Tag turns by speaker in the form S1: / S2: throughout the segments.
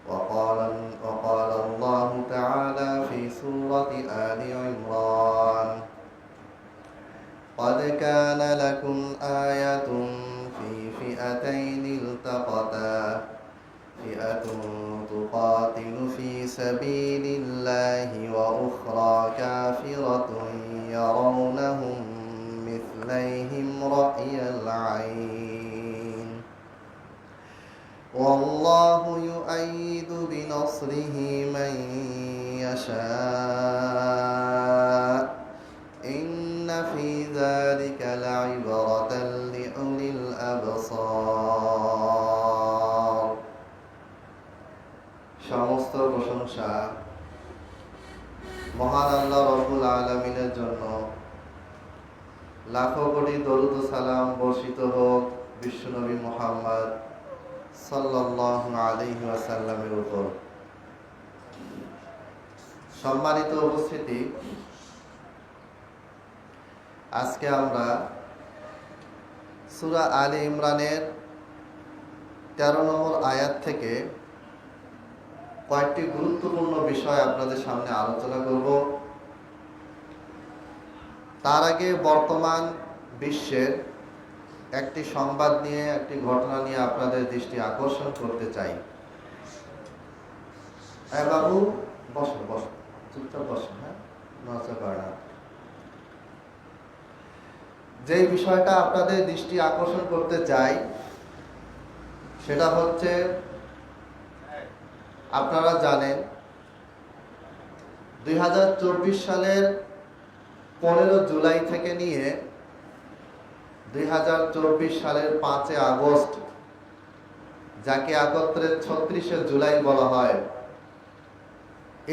S1: وقال الله تعالى في سورة آل عمران قد كان لكم آية في فئتين التقتا فئة تقاتل في سبيل الله وأخرى كافرة يرونهم مثليهم رأي العين والله يؤيد بنصره من يشاء إن في ذلك لعبرة لأولي الأبصار সমস্ত প্রশংসা মহান আল্লাহ রব্বুল আলামিনের জন্য। লাখো কোটি দরুদ ও সালাম বর্ষিত হোক বিশ্বনবী মুহাম্মদ সাল্লাল্লাহু আলাইহি ওয়াসাল্লামের উপর। সম্মানিত উপস্থিতি, আজকে আমরা সূরা আলে ইমরানের 13 নম্বর আয়াত থেকে কয়েকটি গুরুত্বপূর্ণ বিষয় আপনাদের সামনে আলোচনা করব। তার আগে বর্তমান বিশ্বের একটি সংবাদ নিয়ে, একটি ঘটনা নিয়ে আপনাদের দৃষ্টি আকর্ষণ করতে চাই। হ্যাঁ বাবু, বসো বসো, চুপচাপ বসো, হ্যাঁ, নড়াচড়া করে না। যেই বিষয়টা আপনাদের দৃষ্টি আকর্ষণ করতে চাই সেটা হচ্ছে, আপনারা জানেন 2024 সালের 15 জুলাই থেকে নিয়ে 2024 সালের 5 আগস্ট, যাকে একত্রে 36 জুলাই বলা হয়,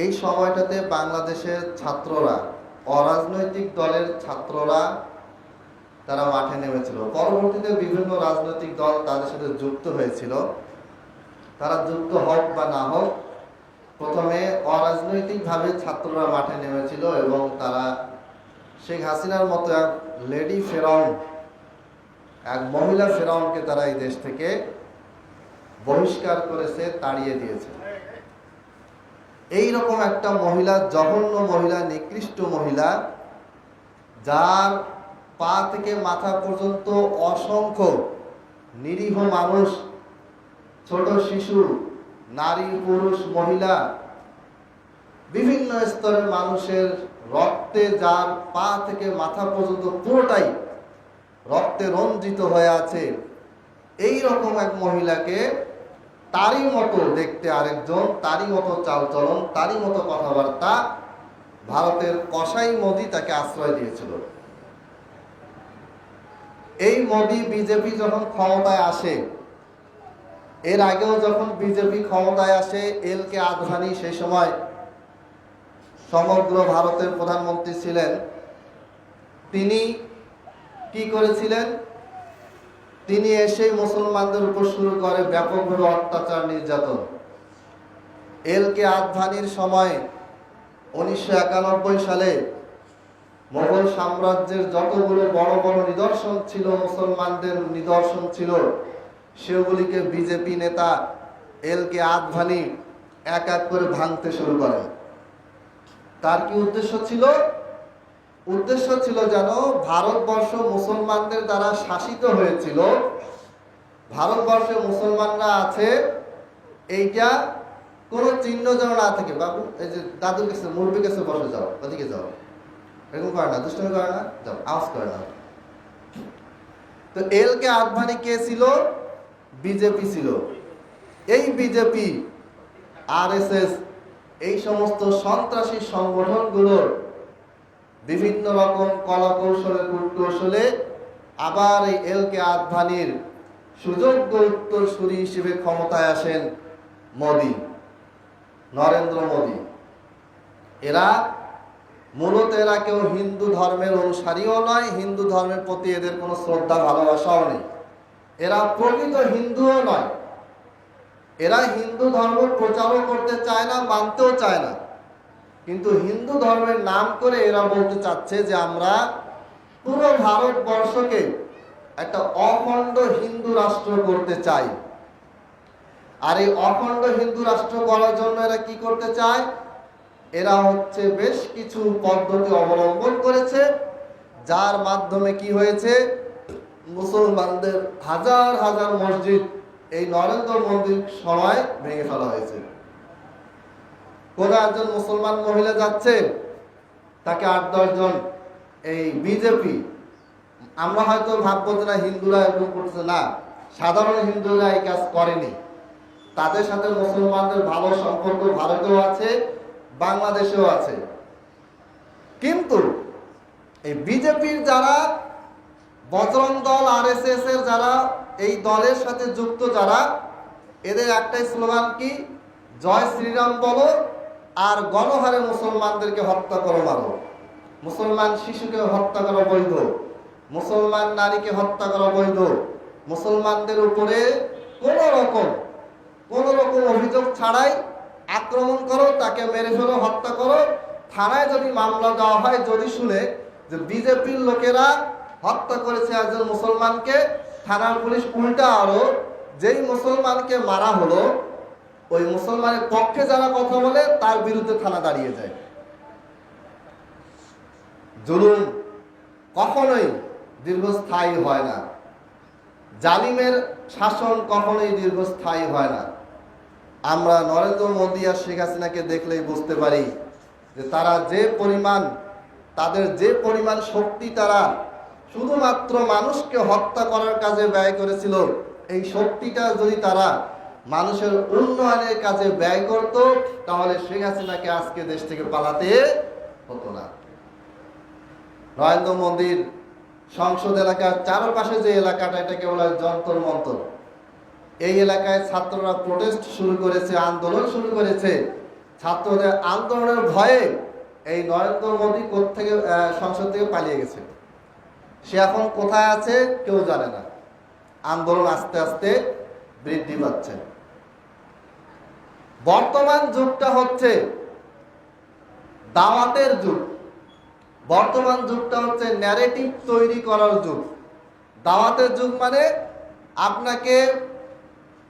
S1: এই সময়টাতে বাংলাদেশের ছাত্ররা, অরাজনৈতিক দলের ছাত্ররা তারা মাঠে নেমেছিল। পরবর্তীতে বিভিন্ন রাজনৈতিক দল তাদের সাথে যুক্ত হয়েছিল। তারা যুক্ত হোক বা না হোক, প্রথমে অরাজনৈতিকভাবে ছাত্ররা মাঠে নেমেছিল এবং তারা শেখ হাসিনার মতো এক লেডি ফেরাউন, এক মহিলা ফেরাউনকে তারা এই দেশ থেকে বহিষ্কার করেছে, তাড়িয়ে দিয়েছে। এই রকম একটা মহিলা, জঘন্য মহিলা, নিকৃষ্ট মহিলা, যার পা থেকে মাথা পর্যন্ত অসংখ্য নিরীহ মানুষ, ছোট শিশু, নারী, পুরুষ, মহিলা, বিভিন্ন স্তরের মানুষের রক্তে, যার পা থেকে মাথা পর্যন্ত পুরোটাই রক্তে রঞ্জিত হয়ে আছে, এই রকম এক মহিলাকে তারই মতো দেখতে আরেকজন, তারই মতো চালচলন, তারই মতো কথাবার্তা, ভারতের কসাই মোদি তাকে আশ্রয় দিয়েছিল। এই মোদি, বিজেপি যখন ক্ষমতায় আসে, এর আগেও যখন বিজেপি ক্ষমতায় আসে, এল.কে. আদভানি সেই সময় সমগ্র ভারতের প্রধানমন্ত্রী ছিলেন। তিনি কি করেছিলেন? তিনি এসেই মুসলমানদের উপর শুরু করে ব্যাপকভাবে অত্যাচার, নির্যাতন। এল.কে. আদভানির সময় 1991 সালে মোগল সাম্রাজ্যের যতগুলো বড় বড় নিদর্শন ছিল, মুসলমানদের নিদর্শন ছিল, সেগুলিকে বিজেপি নেতা এল.কে. আদভানি এক এক করে ভাঙতে শুরু করেন। তার কি উদ্দেশ্য ছিল? উদ্দেশ্য ছিল যেন ভারতবর্ষ মুসলমানদের দ্বারা শাসিত হয়েছিল, ভারতবর্ষে মুসলমানরা আছে, এইটা কোনো চিহ্ন যেন না থাকে। বাবু, এই যে দাদুর কাছে, মুরব্বীর কাছে বসে যাও, ওদিকে যাও, এরকম করে না, দুষ্টমি করে না, যাও, আওয়াজ করে না। তো এল.কে. আদভানি কে ছিল? বিজেপি ছিল। এই বিজেপি, আরএসএস, এই সমস্ত সন্ত্রাসী সংগঠনগুলোর বিভিন্ন রকম কলা কৌশলে, কূটকৌশলে আবার এই এল.কে. আদভানির সুযোগ্য উত্তরসূরি হিসেবে ক্ষমতায় আসেন মোদি, নরেন্দ্র মোদি। মূলত এরা কেউ হিন্দু ধর্মের অনুসারীও নয়, হিন্দু ধর্মের প্রতি এদের কোনো শ্রদ্ধা ভালোবাসাও নেই। এরা প্রকৃত হিন্দুও নয়। এরা হিন্দু ধর্ম প্রচারও করতে চায় না, মানতেও চায় না। কিন্তু হিন্দু ধর্মের নাম করে এরা বলতে চাচ্ছে যে আমরা পুরো ভারতবর্ষকে একটা অখণ্ড হিন্দু রাষ্ট্র করতে চাই। আর এই অখণ্ড হিন্দু রাষ্ট্র করার জন্য এরা কি করতে চায়? এরা হচ্ছে বেশ কিছু পদ্ধতি অবলম্বন করেছে, যার মাধ্যমে কি হয়েছে, মুসলমানদের হাজার হাজার মসজিদ এই নরেন্দ্র মোদীর সময় ভেঙে ফেলা হয়েছে। কোন একজন মুসলমান মহিলা যাচ্ছে, তাকে 8-10 জন এই বিজেপি, আমরা হয়তো ভাববো যে না হিন্দুরা এরকম করছে, না, সাধারণ হিন্দুরা এই কাজ করেনি। তাদের সাথে মুসলমানদের ভালো সম্পর্ক ভারতেও আছে, বাংলাদেশেও আছে। কিন্তু এই বিজেপির যারা বজরং দল, আরএসএস এর যারা এই দলের সাথে যুক্ত যারা, এদের একটাই স্লোগান কি, জয় শ্রীরাম বলো আর গণহারে মুসলমানদেরকে হত্যা করো, মারো। মুসলমান শিশুকে হত্যা করা বৈধ, মুসলমান নারীকে হত্যা করা বৈধ, মুসলমানদের উপরে কোনো রকম অভিযোগ ছাড়াই আক্রমণ করো, তাকে মেরে ফেলো, হত্যা করো। থানায় যদি মামলা দেওয়া হয়, যদি শুনে যে বিজেপির লোকেরা হত্যা করেছে একজন মুসলমানকে, থানার পুলিশ উল্টা আরো যেই মুসলমানকে মারা হলো ওই মুসলমানের পক্ষে যারা কথা বলে তার বিরুদ্ধে থানা দাঁড়িয়ে যায়। জুলুম কখনোই দীর্ঘস্থায়ী হয় না, জালিমের শাসন কখনোই দীর্ঘস্থায়ী হয় না। আমরা নরেন্দ্র মোদী আর শেখ হাসিনাকে দেখলেই বুঝতে পারি যে তারা তাদের যে পরিমাণ শক্তি তারা শুধুমাত্র মানুষকে হত্যা করার কাজে ব্যয় করেছিল, এই শক্তিটা যদি তারা মানুষের উন্নয়নের কাজে ব্যয় করত, তাহলে শেখ হাসিনাকে আজকে দেশ থেকে পালাতে হতো না। নরেন্দ্র মোদীর সংসদ এলাকার চারপাশে যে এলাকাটা, এটাকে বলা হয় যন্তর মন্তর। এই এলাকায় ছাত্ররা প্রোটেস্ট শুরু করেছে, আন্দোলন শুরু করেছে। ছাত্রদের আন্দোলনের ভয়ে এই নরেন্দ্র মোদী কোত্থেকে সংসদ থেকে পালিয়ে গেছে। সে এখন কোথায় আছে কেউ জানে না। আন্দোলন আস্তে আস্তে বৃদ্ধি পাচ্ছে। বর্তমান যুগটা হচ্ছে দাওয়াতের যুগ। বর্তমান যুগটা হচ্ছে ন্যারেটিভ তৈরি করার যুগ। দাওয়াতের যুগ মানে আপনাকে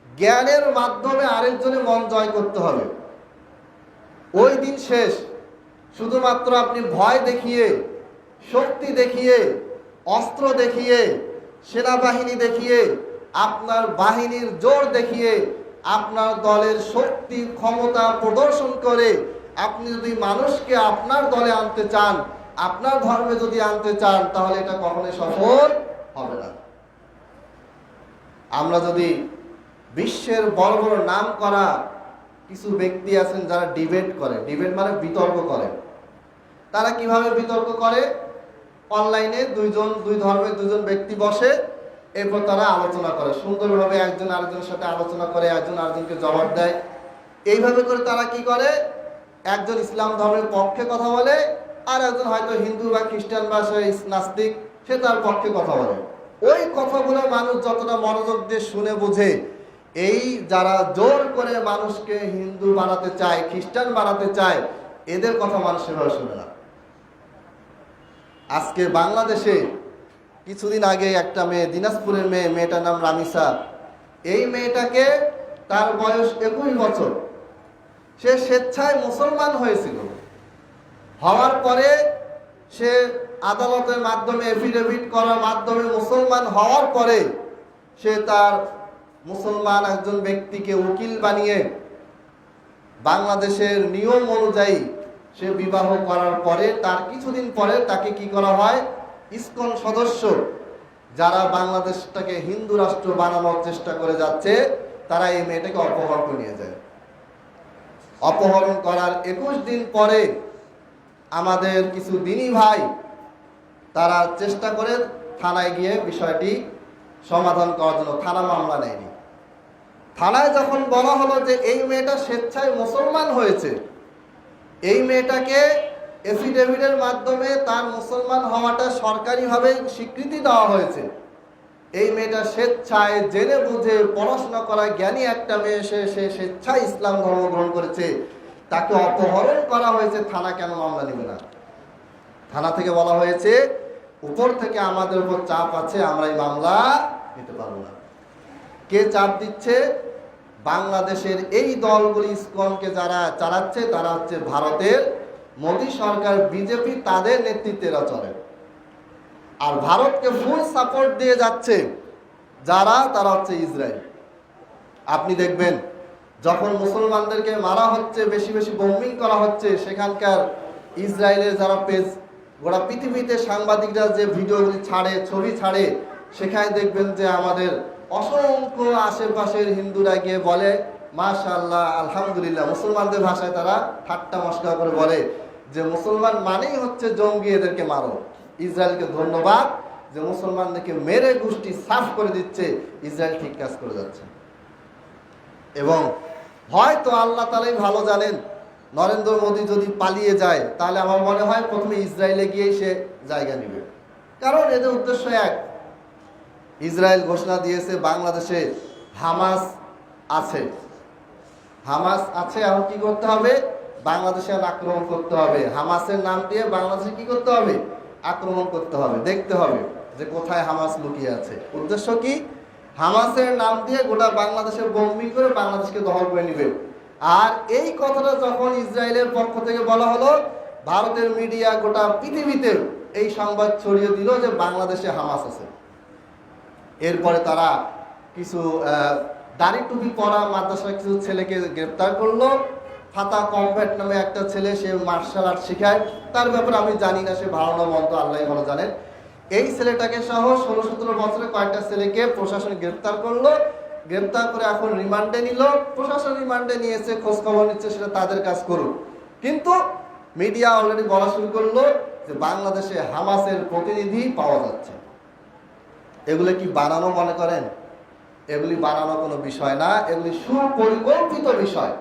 S1: জ্ঞানের মাধ্যমে আরেকজনের মন জয় করতে হবে। ওই দিন শেষ। শুধুমাত্র আপনি ভয় দেখিয়ে, শক্তি দেখিয়ে, অস্ত্র দেখিয়ে, সেনাবাহিনী দেখিয়ে, আপনার বাহিনীর জোর দেখিয়ে, আপনার দলের শক্তি ক্ষমতা প্রদর্শন করে আপনি যদি মানুষকে আপনার দলে আনতে চান, আপনার ধর্মে যদি আনতে চান, তাহলে এটা কখনোই সফল হবে না। আমরা যদি বিশ্বের বড় বড় নাম করা কিছু ব্যক্তি আছেন যারা ডিবেট করে, ডিবেট মানে বিতর্ক করে। তারা কিভাবে বিতর্ক করে? অনলাইনে দুই ধর্মের দুজন ব্যক্তি বসে, এরপর তারা আলোচনা করে, সুন্দরভাবে একজন আরেকজনের সাথে আলোচনা করে, একজন আরেকজনকে জবাব দেয়। এইভাবে করে তারা কি করে, একজন ইসলাম ধর্মের পক্ষে কথা বলে, আর একজন হয়তো হিন্দু বা খ্রিস্টান বা নাস্তিক, সে তার পক্ষে কথা বলে। ওই কথাগুলো মানুষ যতটা মনোযোগ দিয়ে শুনে বোঝে, এই যারা জোর করে মানুষকে হিন্দু বানাতে চায়, খ্রিস্টান বানাতে চায়, এদের কথা মানুষ সেভাবে শুনে না। আজকে বাংলাদেশে কিছুদিন আগে একটা মেয়ে, দিনাজপুরের মেয়েটার নাম রামিসা। এই মেয়েটাকে, তার বয়স 21 বছর, সে স্বেচ্ছায় মুসলমান হয়েছিল। হওয়ার পরে সে আদালতের মাধ্যমে, এফিডেভিট করার মাধ্যমে মুসলমান হওয়ার পরে সে তার মুসলমান একজন ব্যক্তিকে উকিল বানিয়ে বাংলাদেশের নিয়ম অনুযায়ী সে বিবাহ করার পরে তার কিছুদিন পরে তাকে কি করা হয়, ইসকন সদস্য যারা বাংলাদেশটাকে হিন্দু রাষ্ট্র বানানোর চেষ্টা করে যাচ্ছে, তারা এই মেয়েটাকে অপহরণ করে নিয়ে যায়। অপহরণ করার 21 দিন পরে আমাদের কিছু দিনী ভাই তারা চেষ্টা করে থানায় গিয়ে বিষয়টি সমাধান করার জন্য, থানা মামলা নেয়নি। থানায় যখন বলা হলো যে এই মেয়েটা স্বেচ্ছায় মুসলমান হয়েছে, এই মেয়েটাকে এফিডেভিটের মাধ্যমে তার মুসলমান হওয়াটা সরকারিভাবে স্বীকৃতি দেওয়া হয়েছে, এই মেয়েটা স্বেচ্ছায় জেনে বুঝে পড়াশোনা করা জ্ঞানী একটা মেয়ে, সে স্বেচ্ছায় ইসলাম ধর্ম গ্রহণ করেছে, তাকে অপহরণ করা হয়েছে, থানা কেন মামলা নেবে না? থানা থেকে বলা হয়েছে উপর থেকে আমাদের উপর চাপ আছে, আমরা এই মামলা নিতে পারবো না। কে চাপ দিচ্ছে? বাংলাদেশের এই দলগুলি ইসকনকে যারা চালাচ্ছে তারা হচ্ছে ভারতের মোদী সরকার, বিজেপি, তাদের নেতৃত্বে এরা চলে। আর ভারতকে ফুল সাপোর্ট দিয়ে যাচ্ছে যারা, তারা হচ্ছে ইসরায়েল। আপনি দেখবেন যখন মুসলমানদেরকে মারা হচ্ছে, বেশি বেশি বোম্বিং করা হচ্ছে, সেখানকার ইসরায়েলের যারা পেজ, গোটা পৃথিবীতে সাংবাদিকরা যে ভিডিওগুলি ছাড়ে, ছবি ছাড়ে, সেখানে দেখবেন যে আমাদের অসংখ্য আশেপাশের হিন্দুরা গিয়ে বলে মাশাআল্লাহ, আলহামদুলিল্লাহ। মুসলমানদের ভাষায় তারা ঠাট্টা মশকা করে বলে যে মুসলমান মানেই হচ্ছে জঙ্গি, এদেরকে মারো। ইসরায়েলকে ধন্যবাদ যে মুসলমানদেরকে মেরে গোষ্ঠী সাফ করে দিচ্ছে, ইসরায়েল ঠিক কাজ করে যাচ্ছে। এবং হয়তো আল্লাহ তাআলাই ভালো জানেন, নরেন্দ্র মোদী যদি পালিয়ে যায় তাহলে আমার মনে হয় প্রথমে ইসরায়েলে গিয়েই সে জায়গা নেবে, কারণ এদের উদ্দেশ্য এক। ইসরায়েল ঘোষণা দিয়েছে বাংলাদেশে হামাস আছে, হামাস আছে, এখন কি করতে হবে? বাংলাদেশে আক্রমণ করতে হবে। হামাসের নাম দিয়ে বাংলাদেশে কি করতে হবে? আক্রমণ করতে হবে, দেখতে হবে যে কোথায় হামাস লুকিয়ে আছে। উদ্দেশ্য কি? হামাসের নাম দিয়ে গোটা বাংলাদেশে বোম্বিং করে বাংলাদেশকে দখল করে নিবে। আর এই কথাটা যখন ইসরায়েলের পক্ষ থেকে বলা হলো, ভারতের মিডিয়া গোটা পৃথিবীতে এই সংবাদ ছড়িয়ে দিল যে বাংলাদেশে হামাস আছে। এরপরে তারা কিছু দাড়ি টুপি পরা মাদ্রাসার কিছু ছেলেকে গ্রেপ্তার করলো। ফাতা কম্প্যাট নামে একটা ছেলে, সে মার্শাল আর্ট শেখায়, তার ব্যাপারে আমি জানি না, সে ভালো না মন্দ আল্লাহ ভালো জানেন। এই ছেলেটাকে সহ 16-17 বছরে কয়েকটা ছেলেকে প্রশাসন গ্রেপ্তার করলো। গ্রেপ্তার করে এখন রিমান্ডে নিল। প্রশাসন রিমান্ডে নিয়েছে, খোঁজ খবর নিচ্ছে, সেটা তাদের কাজ করুক। কিন্তু মিডিয়া অলরেডি বলা শুরু করলো যে বাংলাদেশে হামাসের প্রতিনিধি পাওয়া যাচ্ছে। এগুলো কি বানানো মনে করেন? এগুলি বানানো কোনো বিষয় না, এগুলি সুপরিকল্পিত বিষয়।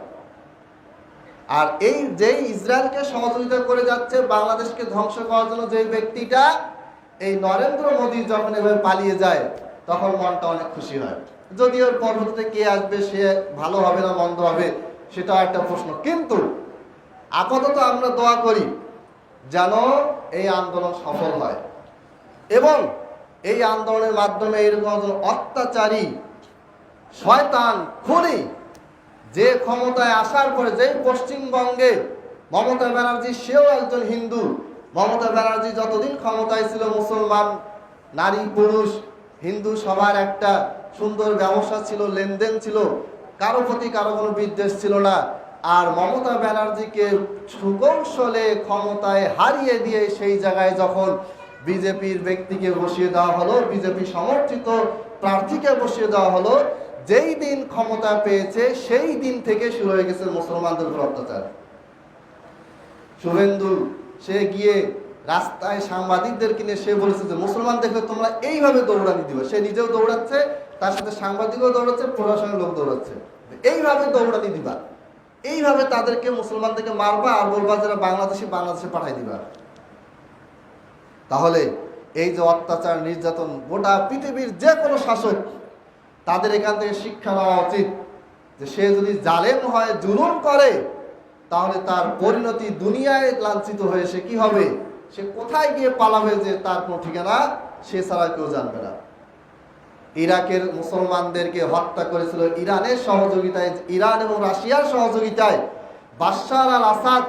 S1: আর এই যে ইসরায়েলকে সহযোগিতা করে যাচ্ছে বাংলাদেশকে ধ্বংস করার জন্য যে ব্যক্তিটা, এই নরেন্দ্র মোদী যখন এভাবে পালিয়ে যায় তখন মনটা অনেক খুশি হয়। যদিও পরবর্তীতে কে আসবে, সে ভালো হবে না মন্দ হবে, সেটা একটা প্রশ্ন। কিন্তু আপাতত আমরা দোয়া করি যেন এই আন্দোলন সফল হয় এবং এই আন্দোলনের মাধ্যমে এরকম অত্যাচারী, শয়তান, খুনি যে ক্ষমতায় আসার পরে, যে পশ্চিমবঙ্গে মমতা ব্যানার্জি, সেও একজন হিন্দু। মমতা ব্যানার্জি যতদিন ক্ষমতায় ছিল, মুসলমান, নারী, পুরুষ, হিন্দু সবার একটা সুন্দর ব্যবসা ছিল, লেনদেন ছিল, কারো প্রতি কারো কোনো বিদ্বেষ ছিল না। আর মমতা ব্যানার্জিকে সুকৌশলে ক্ষমতায় হারিয়ে দিয়ে সেই জায়গায় যখন বিজেপির ব্যক্তিকে বসিয়ে দেওয়া হলো, বিজেপি সমর্থিত প্রার্থীকে বসিয়ে দেওয়া হলো, যেই দিন ক্ষমতা পেয়েছে সেই দিন থেকে শুরু হয়ে গেছে মুসলমানদের উপর অত্যাচার। শুভেন্দু সে গিয়ে রাস্তায় সাংবাদিকদেরকে নিয়ে সে বলেছে যে মুসলমান দেখলে তোমরা এইভাবে দৌড়ানি দিবে। সে নিজেও দৌড়াচ্ছে, তার সাথে সাংবাদিকও দৌড়াচ্ছে, প্রশাসনের লোক দৌড়াচ্ছে, এইভাবে দৌড়ানি দিবা, এইভাবে তাদেরকে মুসলমানদেরকে মারবা আর বলবা যারা বাংলাদেশে পাঠাই দিবা। তাহলে এই যে অত্যাচার, নির্যাতন, গোটা পৃথিবীর যে কোনো শাসক, তাদের এখান থেকে শিক্ষা নেওয়া উচিত যে সে যদি জালেম হয়, জুলুম করে, তাহলে তার পরিণতি দুনিয়ায় লাঞ্ছিত হয়ে সে কি হবে, সে কোথায় গিয়ে পালাবে যে তার কোনো ঠিকানা সে ছাড়া কেউ জানবে না। ইরাকের মুসলমানদেরকে হত্যা করেছিল ইরানের সহযোগিতায়, ইরান এবং রাশিয়ার সহযোগিতায় বাশার আল আসাদ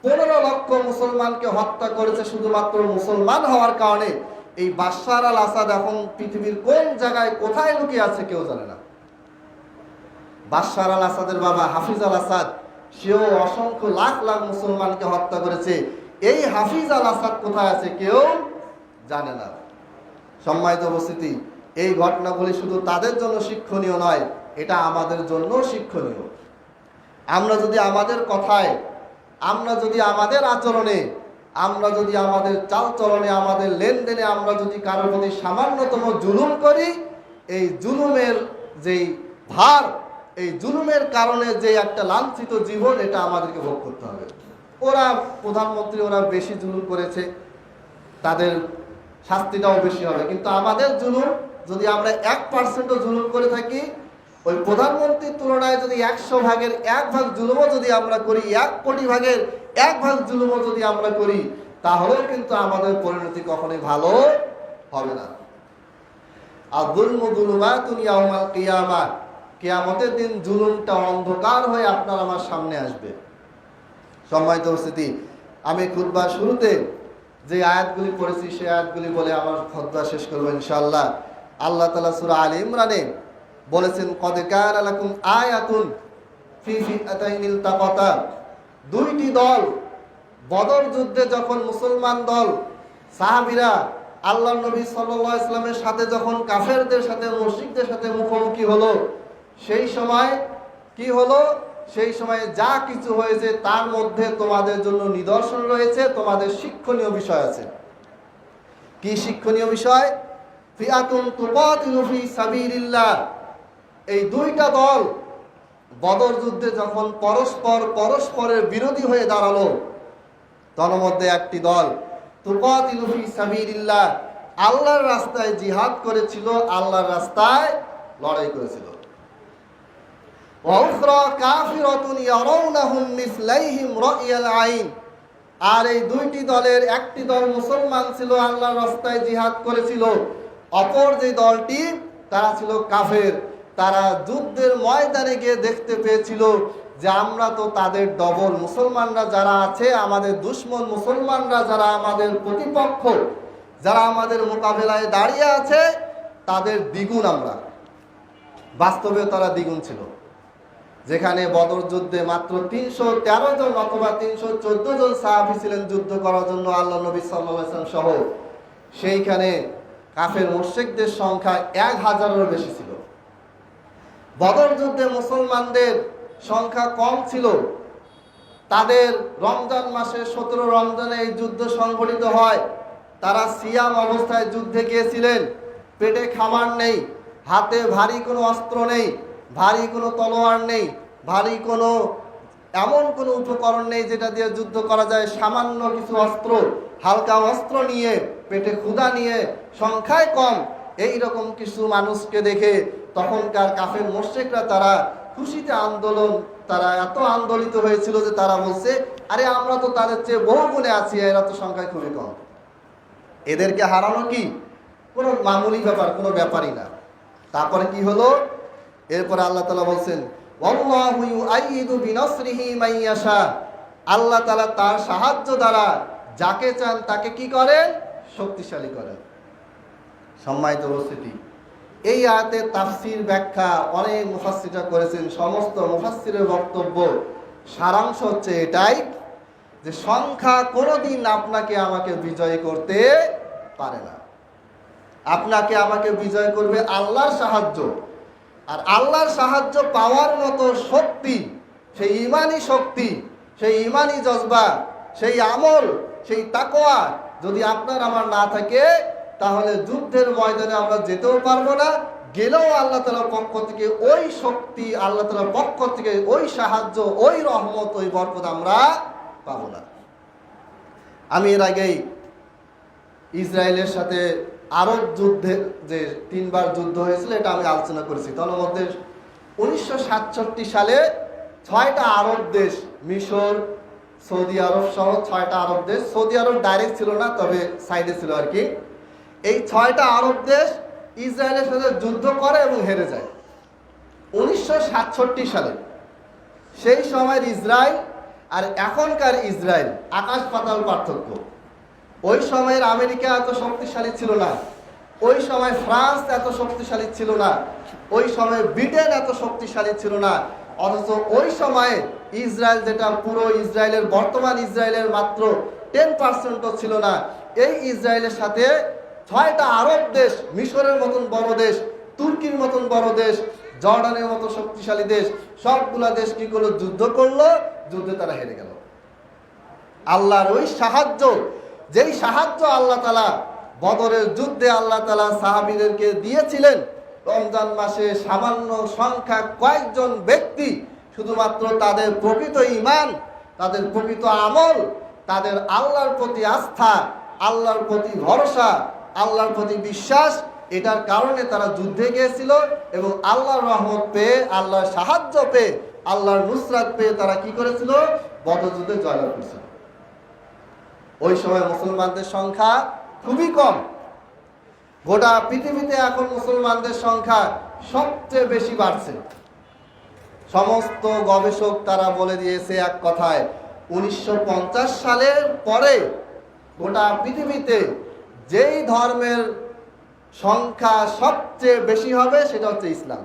S1: 15 লক্ষ মুসলমানকে হত্যা করেছে শুধুমাত্র মুসলমান হওয়ার কারণে। এই বাশার আল আসাদ এখন পৃথিবীর কোন জায়গায় কোথায় লুকিয়ে আছে কেউ জানে না। বাশার আল আসাদের বাবা হাফিজ আল আসাদ, সেও অসংখ্য লাখ লাখ মুসলমানকে হত্যা করেছে। এই হাফিজ আল আসাদ কোথায় আছে কেউ জানে না। সম্মানিত উপস্থিতি, এই ঘটনাগুলি শুধু তাদের জন্য শিক্ষণীয় নয়, এটা আমাদের জন্য শিক্ষণীয়। আমরা যদি আমাদের কথায়, আমরা যদি আমাদের আচরণে, আমরা যদি আমাদের চালচলনে, আমাদের লেনদেনে আমরা যদি কারোর প্রতি সামান্যতম জুলুম করি, এই জুলুমের যেই ভার, এই জুলুমের কারণে যে একটা লাঞ্ছিত জীবন, এটা আমাদেরকে ভোগ করতে হবে। ওরা প্রধানমন্ত্রী, ওরা বেশি জুলুম করেছে, তাদের শাস্তিটাও বেশি হবে। কিন্তু আমাদের জুলুম যদি আমরা 1% জুলুম করে থাকি, ওই প্রধানমন্ত্রীর তুলনায় যদি 100 ভাগের 1 ভাগ জুলুমও যদি আমরা করি, 1 কোটি ভাগের 1 ভাগ জুলুমও যদি আমরা করি, তাহলেও কিন্তু আমাদের পরিণতি কখনোই ভালো হবে না। আর যুলমু যুলুমাতুন ইয়াউমাল কিয়ামাহ, কিয়ামতের দিন জুলুমটা অন্ধকার হয়ে আপনার আমার সামনে আসবে। সম্মানিত উপস্থিতি, আমি খুতবার শুরুতে যে আয়াতগুলি পড়েছি সেই আয়াতগুলি বলে আমার খুতবা শেষ করবো ইনশাআল্লাহ। আল্লাহ তাআলা সূরা আলে ইমরানে বলেছেন, কদ কানা লাকুম আয়াতুন ফি ফিআতাইনিল তাকাতা। দুইটি দল বদর যুদ্ধে যখন মুসলমান দল সাহাবীরা আল্লাহর নবী সাল্লাল্লাহু আলাইহি ওয়াসাল্লামের সাথে যখন কাফেরদের সাথে মুশরিকদের সাথে মুখোমুখি হলো, সেই সময় কি হলো? সেই সময়ে যা কিছু হয়েছে তার মধ্যে তোমাদের জন্য নিদর্শন রয়েছে, তোমাদের শিক্ষণীয় বিষয় আছে। কি শিক্ষণীয় বিষয়? ফিআতুন তুকাতিলু ফি সাবিলিল্লাহ। এই দুইটা দল বদর যুদ্ধে যখন পরস্পরের বিরোধী হয়ে দাঁড়ালো, তন্মধ্যে একটি দল তুকাতিলু ফি সাবিলিল্লাহ, আল্লাহর রাস্তায় জিহাদ করেছিল, আল্লাহর রাস্তায় লড়াই করেছিল। ওয়াউখরা কাফিরাতুন ইয়ারাউনাহুম মিসলাইহিম রাইয়াল আইন। আর এই দুইটি দলের একটি দল মুসলমান ছিল, আল্লাহর রাস্তায় জিহাদ করেছিল, অপর যে দলটি তারা ছিল কাফের। তারা যুদ্ধের ময়দানে গিয়ে দেখতে পেয়েছিল যে আমরা তো তাদের ডবল, মুসলমানরা যারা আছে, আমাদের দুশমন মুসলমানরা যারা আমাদের প্রতিপক্ষ, যারা আমাদের মোকাবেলায় দাঁড়িয়ে আছে, তাদের দ্বিগুণ আমরা। বাস্তবে তারা দ্বিগুণ ছিল। যেখানে বদর যুদ্ধে মাত্র 313 জন অথবা 314 জন সাহাবী ছিলেন যুদ্ধ করার জন্য আল্লাহ নবী সাল্লাল্লাহু আলাইহি ওয়াসাল্লাম সহ, সেইখানে কাফের মুশরিকদের সংখ্যা 1000-এরও বেশি ছিল। বদর যুদ্ধে মুসলমানদের সংখ্যা কম ছিল। তাদের রমজান মাসের 17 রমজানে এই যুদ্ধ সংঘটিত হয়। তারা সিয়াম অবস্থায় যুদ্ধে গিয়েছিলেন। পেটে খাবার নেই, হাতে ভারী কোনো অস্ত্র নেই, ভারী কোনো তলোয়ার নেই, ভারী কোনো এমন কোনো উপকরণ নেই যেটা দিয়ে যুদ্ধ করা যায়। সামান্য কিছু অস্ত্র, হালকা অস্ত্র নিয়ে, পেটে ক্ষুধা নিয়ে, সংখ্যায় কম, এই রকম কিছু মানুষকে দেখে তখনকার কাফের মুশরিকরা তারা খুশিতে তারা এত আন্দোলিত হয়েছিল যে তারা বলছে, আরে আমরা তো তাদের চেয়ে বহু গুণে আছি, এরা তো সংখ্যায় খুবই কম, এদেরকে হারানো কি কোনো মামুলি ব্যাপার, কোনো ব্যাপারই না। তারপরে কি হলো? এরপর আল্লাহ তাআলা বলছেন, ওয়াল্লাহু ইউআইয়িদু বিনাসরিহি মান ইয়াশা। আল্লাহ তাআলা তার সাহায্য দ্বারা যাকে চান তাকে কি করেন? শক্তিশালী করেন। সম্মানিত উপস্থিতি, এই আয়াতের তাফসীর ব্যাখ্যা অনেক মুফাসসিররা করেছেন। সমস্ত মুফাসসিরের বক্তব্য সারাংশ হচ্ছে এটাই যে সংখ্যা কোনোদিন আপনাকে আমাকে বিজয় করতে পারে না। আপনাকে আমাকে বিজয় করবে আল্লাহর সাহায্য। আর আল্লাহর সাহায্য পাওয়ার মতো শক্তি, সেই ঈমানি শক্তি, সেই ঈমানি জজবা, সেই আমল, সেই তাকওয়া যদি আপনার আমার না থাকে, তাহলে যুদ্ধের ময়দানে আমরা যেতেও পারবো না। গেলেও আল্লাহ তাআলার পক্ষ থেকে ওই শক্তি, আল্লাহ তাআলার পক্ষ থেকে ওই সাহায্য, ওই রহমত, ওই বরকত আমরা পাবো না। আমি এর আগেই ইসরায়েলের সাথে আরব যুদ্ধে যে 3 বার যুদ্ধ হয়েছিল এটা আমি আলোচনা করেছি। তার মধ্যে 1967 সালে 6টা আরব দেশ, মিশর, সৌদি আরব সহ 6টা আরব দেশ, সৌদি আরব ডাইরেক্ট ছিল না, তবে সাইডে ছিল আর কি, এই 6টা আরব দেশ ইসরায়েলের সাথে যুদ্ধ করে এবং হেরে যায় 1967 সালে। সেই সময়ের ইসরায়েল আর এখনকার ইসরায়েল আকাশ পাতাল পার্থক্য। ওই সময়ের আমেরিকা এত শক্তিশালী ছিল না, ওই সময় ফ্রান্স এত শক্তিশালী ছিল না, ওই সময় ব্রিটেন এত শক্তিশালী ছিল না। অথচ ওই সময়ে ইসরায়েল, যেটা পুরো ইসরায়েলের, বর্তমান ইসরায়েলের মাত্র 10% ছিল না, এই ইসরায়েলের সাথে 6টা আরব দেশ, মিশরের মতন বড় দেশ, তুর্কির মতন বড় দেশ, জর্ডানের মতো শক্তিশালী দেশ, সবগুলা দেশ কি করলো? যুদ্ধ করলো, যুদ্ধে তারা হেরে গেল। আল্লাহর ওই সাহায্য, যেই সাহায্য আল্লাহ তাআলা বদরের যুদ্ধে আল্লাহ তাআলা সাহাবীদেরকে দিয়েছিলেন, রমজান মাসে সামান্য সংখ্যা কয়েকজন ব্যক্তি শুধুমাত্র তাদের প্রকৃত ঈমান, তাদের প্রকৃত আমল, তাদের আল্লাহর প্রতি আস্থা, আল্লাহর প্রতি ভরসা, আল্লাহর প্রতি বিশ্বাস, এটার কারণে তারা যুদ্ধে গিয়েছিল এবং আল্লাহর রহমত পেয়ে, আল্লাহর সাহায্য পেয়ে, আল্লাহর নুসরাত পেয়ে তারা কি করেছিল? বদর যুদ্ধে জয়লাভ করেছিল। ওই সময় মুসলমানদের সংখ্যা খুবই কম। গোটা পৃথিবীতে এখন মুসলমানদের সংখ্যা সবচেয়ে বেশি বাড়ছে। সমস্ত গবেষক তারা বলে দিয়েছে এক কথায়, 1950 সালের পরে গোটা পৃথিবীতে যেই ধর্মের সংখ্যা সবচেয়ে বেশি হবে সেটা হচ্ছে ইসলাম।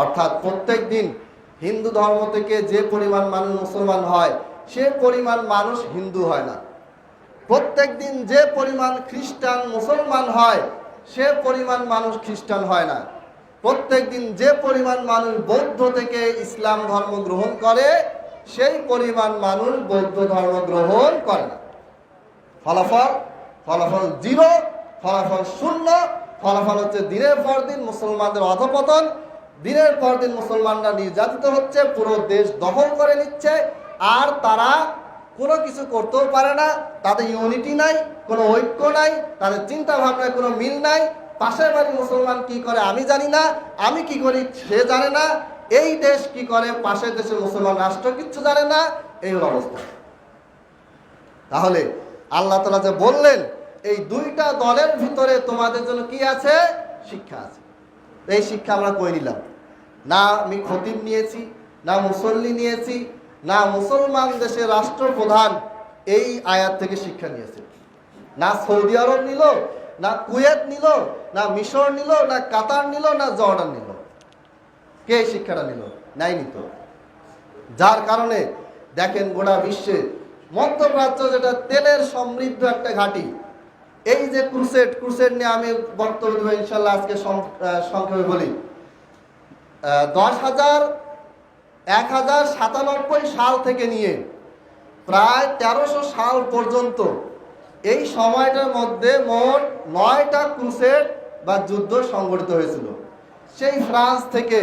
S1: অর্থাৎ প্রত্যেক দিন হিন্দু ধর্ম থেকে যে পরিমাণ মানুষ মুসলমান হয় সে পরিমাণ মানুষ হিন্দু হয় না। প্রত্যেক দিন যে পরিমাণ খ্রিস্টান মুসলমান হয় সে পরিমাণ মানুষ খ্রিস্টান হয় না। প্রত্যেক দিন যে পরিমাণ মানুষ বৌদ্ধ থেকে ইসলাম ধর্ম গ্রহণ করে সেই পরিমাণ মানুষ বৌদ্ধ ধর্ম গ্রহণ করে না। ফলাফল জিরো, ফলাফল শূন্য। ফলাফল হচ্ছে দিনের পর দিন মুসলমানদের অধপতন, দিনের পর দিন মুসলমানরা নির্যাতিত হচ্ছে, পুরো দেশ দখল করে নিচ্ছে, আর তারা কোনো কিছু করতেও পারে না। তাদের ইউনিটি নাই, কোনো ঐক্য নাই, তাদের চিন্তা ভাবনায় কোনো মিল নাই। পাশের বাড়ি মুসলমান কি করে আমি জানি না, আমি কি করি সে জানে না, এই দেশ কি করে পাশের দেশের মুসলমান রাষ্ট্র কিচ্ছু জানে না, এই অবস্থা। তাহলে আল্লাহ তাআলা যে বললেন এই দুইটা দলের ভিতরে তোমাদের জন্য কি আছে? শিক্ষা আছে। এই শিক্ষা আমরা কই নিলাম? না আমি খতিব নিয়েছি, না মুসল্লি নিয়েছি, না মুসলমান দেশের রাষ্ট্রপ্রধান এই আয়াত থেকে শিক্ষা নিয়েছে, না সৌদি আরব নিল, না কুয়েত নিল, না মিশর নিল, না কাতার নিল, না জর্ডান নিল। কে শিক্ষাটা নিল? নাই নিত। যার কারণে দেখেন গোটা বিশ্বে মধ্যপ্রাচ্য যেটা তেলের সমৃদ্ধ একটা ঘাঁটি, এই যে ক্রুসেড নিয়ে আমি বক্তব্য দেব ইনশাল্লাহ। আজকে সংক্ষেপে বলি, 1097 সাল থেকে নিয়ে প্রায় 1300 সাল পর্যন্ত এই সময়টার মধ্যে মোট 9টা ক্রুসেড বা যুদ্ধ সংগঠিত হয়েছিল। সেই ফ্রান্স থেকে,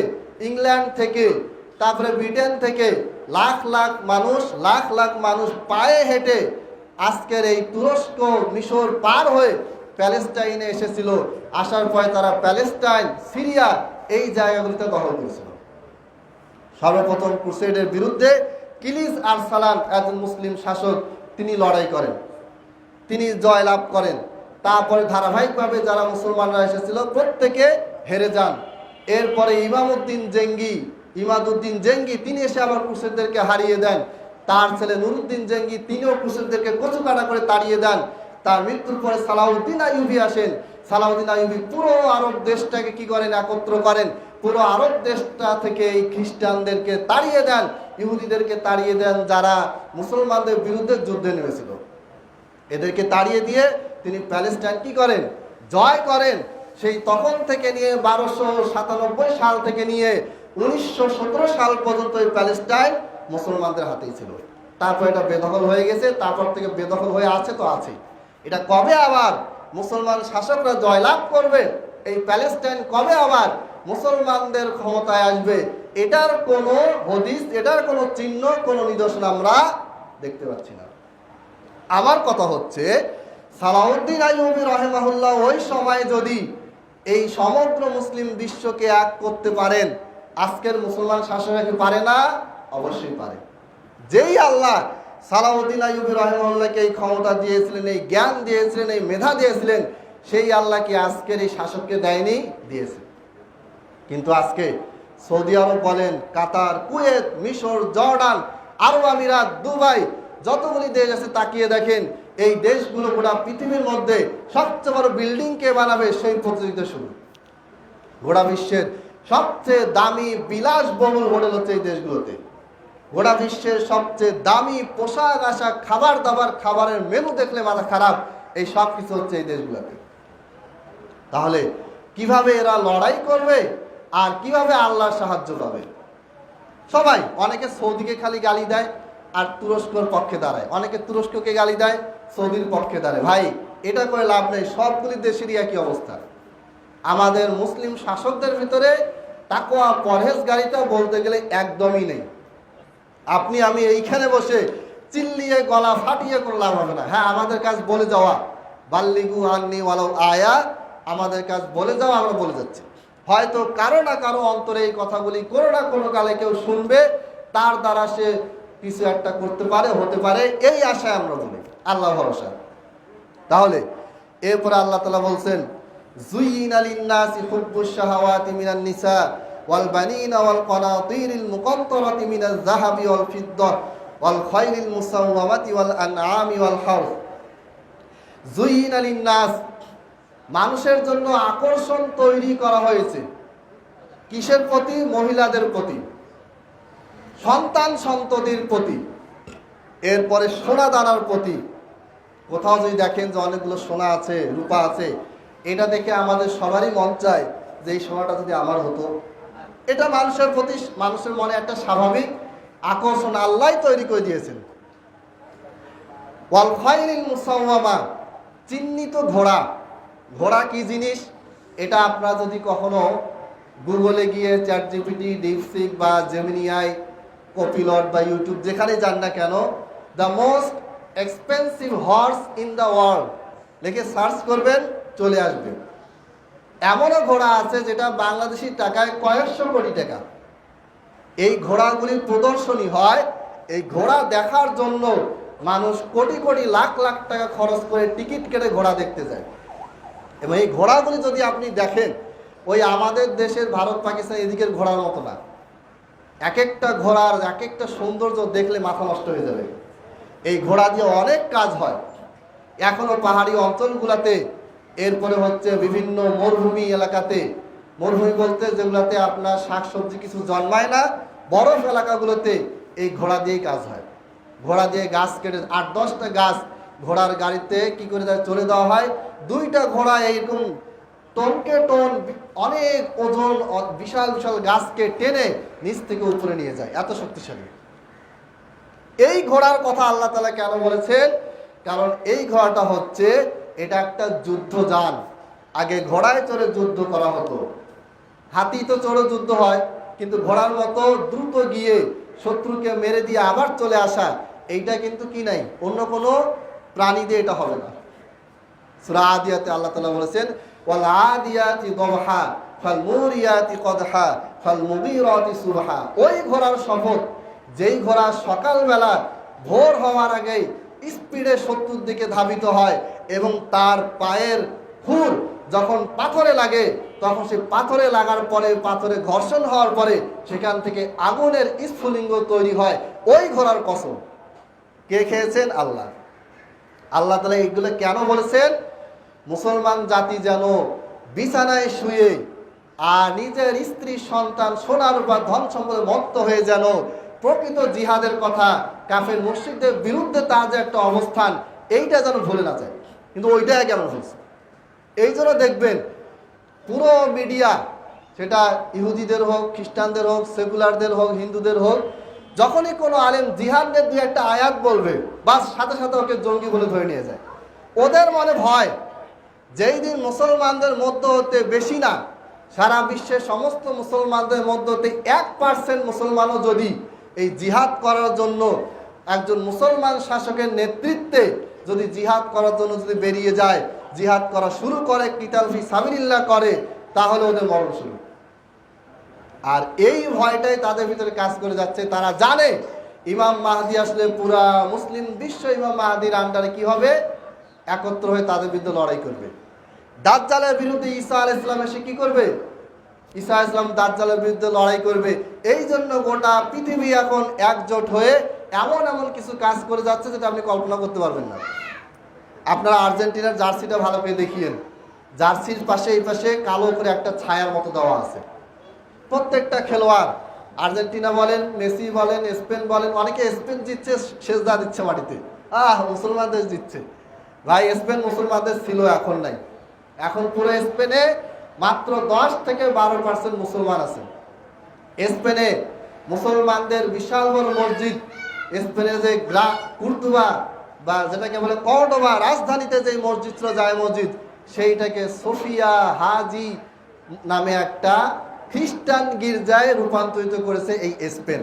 S1: ইংল্যান্ড থেকে, তারপরে ব্রিটেন থেকে লাখ লাখ মানুষ পায়ে হেঁটে আজকের এই তুরস্ক মিশর পার হয়ে প্যালেস্টাইনে এসেছিল। আসার পরে তারা প্যালেস্টাইন, সিরিয়া এই জায়গাগুলিতে দখল করেছিল। সর্বপ্রথম ক্রুসেডের বিরুদ্ধে কিলিস আরসালান একজন মুসলিম শাসক, তিনি লড়াই করেন, তিনি জয়লাভ করেন। তারপরে ধারাবাহিকভাবে যারা মুসলমানরা এসেছিল প্রত্যেকে হেরে যান। এরপরে ইমাদুদ্দিন জেঙ্গি তিনি এসে আবার ক্রুসেডদেরকে হারিয়ে দেন। তার ছেলে নুরুদ্দিন জেঙ্গি তিনিও ক্রুসেডদেরকে কচুকাটা করে তাড়িয়ে দেন। তার মৃত্যুর পরে সালাউদ্দিন আইয়ুবী আসেন। সালাউদ্দিন আইয়ুবী পুরো আরব দেশটাকে কি করেন? একত্র করেন। পুরো আরব দেশটা থেকে এই খ্রিস্টানদেরকে তাড়িয়ে দেন, ইহুদিদেরকে তাড়িয়ে দেন, যারা মুসলমানদের বিরুদ্ধে যুদ্ধে নেমেছিল। এদেরকে তাড়িয়ে দিয়ে তিনি প্যালেস্টাইন কি করেন? জয় করেন। সেই তখন থেকে নিয়ে 1297 সাল থেকে নিয়ে 1917 সাল পর্যন্ত এই প্যালেস্টাইন মুসলমানদের হাতেই ছিল। তারপর এটা বেদখল হয়ে গেছে, তারপর থেকে বেদখল হয়ে আছে তো আছে। এটা কবে আবার মুসলমান শাসকরা জয়লাভ করবে, এই প্যালেস্টাইন কবে আবার মুসলমানদের ক্ষমতায় আসবে, এটার কোনো হদিস, এটার কোনো চিহ্ন, কোনো নিদর্শন আমরা দেখতে পাচ্ছি না। আমার কথা হচ্ছে সালাউদ্দিন আইয়ুবী রাহিমাহুল্লাহ ওই সময় যদি এই সমগ্র মুসলিম বিশ্বকে এক করতে পারেন, আজকের মুসলমান শাসকরা কি পারে না? অবশ্যই পারে। যেই আল্লাহ সালাউদ্দিন আইয়ুবী রাহিমাহুল্লাহকে এই ক্ষমতা দিয়েছিলেন, এই জ্ঞান দিয়েছিলেন, এই মেধা দিয়েছিলেন, সেই আল্লাহ কি আজকের এই শাসককে দেয়নি? দিয়েছে। কিন্তু আজকে সৌদি আরব বলেন, কাতার, কুয়েত, মিশর, জর্ডান, আরব আমিরাত, দুবাই, যতগুলি দেশ আছে তাকিয়ে দেখেন, এই দেশগুলো গোটা পৃথিবীর মধ্যে সবচেয়ে বড় বিল্ডিং কে বানাবে সেই প্রতিযোগিতা শুরু। গোটা বিশ্বের সবচেয়ে দামি বিলাসবহুল হোটেল হচ্ছে এই দেশগুলোতে। গোটা বিশ্বের সবচেয়ে দামি পোশাক আশাক, খাবার দাবার, খাবারের মেনু দেখলে মাথা খারাপ, এই সব কিছু হচ্ছে এই দেশগুলোতে। তাহলে কিভাবে এরা লড়াই করবে আর কিভাবে আল্লাহর সাহায্য পাবে? সবাই, অনেকে সৌদিকে খালি গালি দেয় আর তুরস্কর পক্ষে দাঁড়ায়, অনেকে তুরস্ককে গালি দেয়, সৌদির পক্ষে দাঁড়ায়। ভাই, এটা করে লাভ নেই। সবগুলি দেশেরই একই অবস্থা। আমাদের মুসলিম শাসকদের ভিতরে তাকওয়া, পরহেজগারিতা বলতে গেলে একদমই নেই। আপনি আমি এইখানে বসে চিল্লিয়ে গলা ফাটিয়ে কোনো লাভ হবে না। হ্যাঁ, আমাদের কাজ বলে যাওয়া, বাল্লিগু আন্নি ওয়ালাউ আয়া, আমাদের কাজ বলে যাওয়া, আমরা বলে যাচ্ছি। হয়তো কারো না কারো অন্তরে এই কথাগুলি কোনো না কোনো কালে কেউ শুনবে, তার দ্বারা সে কিছু একটা করতে পারে, হতে পারে, এই আশায় আমরা বলি, আল্লাহ ভরসা। তাহলে এরপরে আল্লাহ তাআলা বলছেন, যুইয়িনা লিন-নাসি হুব্বুশ শাহাওয়াতি মিনান নিসা ওয়াল বানিনা ওয়াল কানাতিরিল মুকান্তারাতি মিনাজ যাহাবি ওয়াল ফিদ্দা ওয়াল খাইলিল মুসাওয়ামাতি ওয়াল আনআমি ওয়াল হারস যুইনা লিন-নাস, মানুষের জন্য আকর্ষণ তৈরি করা হয়েছে। কিসের প্রতি? মহিলাদের প্রতি, সন্তান সন্ততির প্রতি, এরপরে সোনা দানার প্রতি। কোথাও যদি দেখেন যে অনেকগুলো সোনা আছে, রূপা আছে, এটা দেখে আমাদের সবারই মন চায় যে এই সোনাটা যদি আমার হতো। এটা মানুষের প্রতি, মানুষের মনে একটা স্বাভাবিক আকর্ষণ আল্লাহ তৈরি করে দিয়েছেন। ওয়াল খাইলিল মুসাওয়ামা, চিহ্নিত ঘোড়া। ঘোড়া কি জিনিস? এটা আপনারা যদি কখনো গুগলে গিয়ে চ্যাটজিপিটি, ডিপসিক বা জেমিনিআই, কপিলট বা ইউটিউব যেখানে যান না কেন, the most expensive horse in the world লিখে সার্চ করবেন, চলে আসবে। এমনও ঘোড়া আছে যেটা বাংলাদেশি টাকায় কয়েকশো কোটি টাকা। এই ঘোড়াগুলির প্রদর্শনী হয়। এই ঘোড়া দেখার জন্য মানুষ কোটি কোটি লাখ লাখ টাকা খরচ করে টিকিট কেটে ঘোড়া দেখতে যায়। এবং এই ঘোড়াগুলি যদি আপনি দেখেন, ওই আমাদের দেশের ভারত পাকিস্তান এদিকের ঘোড়ার মতো না। এক একটা ঘোড়ার এক একটা সৌন্দর্য দেখলে মাথা নষ্ট হয়ে যাবে। এই ঘোড়া দিয়ে অনেক কাজ হয় এখনো পাহাড়ি অঞ্চলগুলোতে। এরপরে হচ্ছে বিভিন্ন মরুভূমি এলাকাতে, মরুভূমি বলতে যেগুলোতে আপনার শাকসবজি কিছু জন্মায় না, বরফ এলাকাগুলোতে এই ঘোড়া দিয়েই কাজ হয়। ঘোড়া দিয়ে গাছ কেটে 8-10টা গাছ ঘোড়ার গাড়িতে কি করে চলে দেওয়া হয়। 2টা ঘোড়া এইরকম টনকে টন অনেক ওজন বিশাল বিশাল গাছকে টেনে নিচ থেকে উপরে নিয়ে যায়, এত শক্তিশালী। এই ঘোড়ার কথা আল্লাহ তাআলা কেন বলেছেন? কারণ এই ঘোড়াটা হচ্ছে, এটা একটা যুদ্ধযান। আগে ঘোড়ায় চড়ে যুদ্ধ করা হতো, হাতি তো চড়ে যুদ্ধ হয়, কিন্তু ঘোড়ার মতো দ্রুত গিয়ে শত্রুকে মেরে দিয়ে আবার চলে আসা, এইটা কিন্তু কি নাই, অন্য কোনো প্রাণী দিয়ে এটা হবে না। সূরা আদিয়াতে আল্লাহ তাআলা বলেছেন, ওয়াল আদিয়াতি দবহা ফাল মুরিয়াতি কদহা ফাল মুগীরাতি সুবহা। ওই ঘোড়ার শপথ, যেই ঘোড়া সকালবেলা ভোর হওয়ার আগেই স্পিডে শত্রুর দিকে ধাবিত হয় এবং তার পায়ের খুর যখন পাথরে লাগে, তখন সে পাথরে লাগার পরে, পাথরে ঘর্ষণ হওয়ার পরে সেখান থেকে আগুনের স্ফুলিঙ্গ তৈরি হয়। ওই ঘোড়ার কসম কে খেয়েছেন? আল্লাহ। আল্লাহ তাআলা এইগুলো কেন বলেছেন? মুসলমান জাতি যেন বিছানায় শুয়ে আর নিজের স্ত্রী সন্তান সোনার বা ধন সম্পদে মত্ত হয়ে যেন প্রকৃত জিহাদের কথা, কাফের মুশরিকদের বিরুদ্ধে তার যে একটা অবস্থান, এইটা যেন ভুলে না যায়। কিন্তু ওইটাই কেমন হয়েছে? এই জন্য দেখবেন পুরো মিডিয়া, সেটা ইহুদিদের হোক, খ্রিস্টানদের হোক, সেকুলারদের হোক, হিন্দুদের হোক, যখনই কোনো আলেম জিহাদের 2-1টা আয়াত বলবে, বাস সাথে সাথে ওকে জঙ্গি বলে ধরে নিয়ে যায়। ওদের মনে ভয়, যেই দিন মুসলমানদের মধ্য হতে বেশি না, সারা বিশ্বের সমস্ত মুসলমানদের মধ্য হতে 1% মুসলমানও যদি এই জিহাদ করার জন্য একজন মুসলমান শাসকের নেতৃত্বে যদি জিহাদ করার জন্য যদি বেরিয়ে যায়, জিহাদ করা শুরু করে, কিতাল ফি সাবিলিল্লাহ করে, তাহলে ওদের মরণ শুরু। আর এই ভয়টাই তাদের ভিতরে কাজ করে যাচ্ছে। তারা জানে ইমাম মাহদি আসলে পুরা মুসলিম বিশ্ব ইমাম মাহদির আন্ডারে কি হবে, একত্র হয়ে তাদের বিরুদ্ধে লড়াই করবে। দাজ্জালের বিরুদ্ধে ঈসা আলাইহিস সালাম এসে কি করবে? ঈসা আলাইহিস সালাম দাজ্জালের বিরুদ্ধে লড়াই করবে। এই জন্য গোটা পৃথিবী এখন একজোট হয়ে এমন এমন কিছু কাজ করে যাচ্ছে যেটা আপনি কল্পনা করতে পারবেন না। আপনারা আর্জেন্টিনার জার্সিটা ভালো করে দেখিয়েন, জার্সির পাশে এই পাশে কালো করে একটা ছায়ার মতো দেওয়া আছে। প্রত্যেকটা খেলোয়াড়, আর্জেন্টিনা বলেন, মেসি বলেন, স্পেন বলেন, অনেকে স্পেন জিতছে, সেজদা দিচ্ছে মাটিতে, মুসলমান দেশ জিতছে। ভাই, স্পেন মুসলমান দেশ ছিল, এখন নাই। এখন পুরো স্পেনে মাত্র 10-12% মুসলমান আছে। স্পেনে মুসলমানদের বিশাল বড় মসজিদ, স্পেনে যে কুর্দুবা বা যেটাকে বলে কর্ডোবা, রাজধানীতে যে মসজিদটা যায় মসজিদ, সেইটাকে সোফিয়া হাজি নামে একটা খ্রিস্টান গির্জায় রূপান্তরিত করেছে এই স্পেন।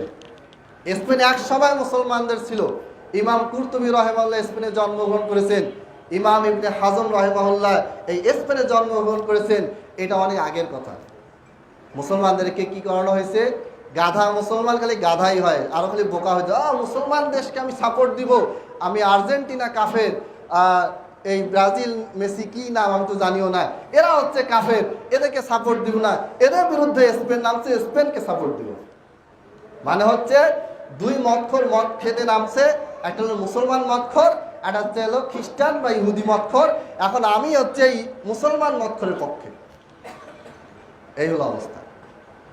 S1: স্পেন এক সময় মুসলমানদের ছিল। ইমাম কুরতুবী রাহিমাহুল্লাহ স্পেনে জন্মগ্রহণ করেছেন, ইমাম ইবনে হাজম রাহিমাহুল্লাহ এই স্পেনে জন্মগ্রহণ করেছেন। এটা অনেক আগের কথা। মুসলমানদেরকে কি করানো হয়েছে? গাধা মুসলমান খালি গাধাই হয়, আরো খালি বোকা হয়ে যায়। মুসলমান দেশকে আমি সাপোর্ট দিব, আমি আর্জেন্টিনা কাফের, এই ব্রাজিল মেসি কি নাম আমি তো জানিও না, এরা হচ্ছে কাফের, এদেরকে সাপোর্ট দিব না, এদের বিরুদ্ধে স্পেন নামছে, স্পেনকে সাপোর্ট দিব। মানে হচ্ছে দুই মদখোর মদ খেতে নামছে, একটা হলো মুসলমান মদখোর, একটা হচ্ছে হলো খ্রিস্টান বা ইহুদি মদখোর। এখন আমি হচ্ছে এই মুসলমান মদখোরের পক্ষে। এই হলো অবস্থা।